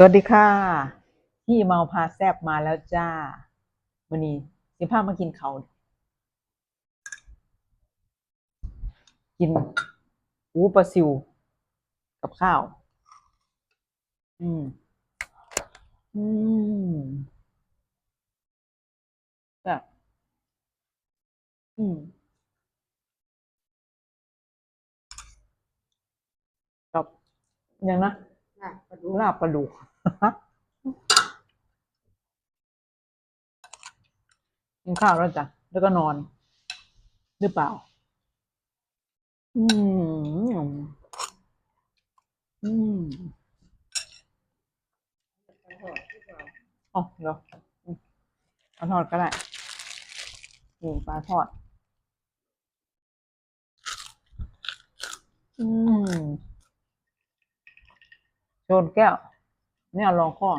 สวัสดีค่ะที่เมาพาแซบมาแล้วจ้าวันนี้สิพามากินเขาวกินอูปลาซิวกับข้าวอืมอืมแบบอืมกับยังนะลาบปลาดุกลาบปลาดุกกินข้าวแล้วจ้ะแล้วก็นอนหรือเปล่าอืมอืมปลาทอดที่เราอ๋อเดี๋ยวอืมปลาทอดก็ได้นี่ปลาทอดอืมโชนแก้วเนี่ยลองข้อ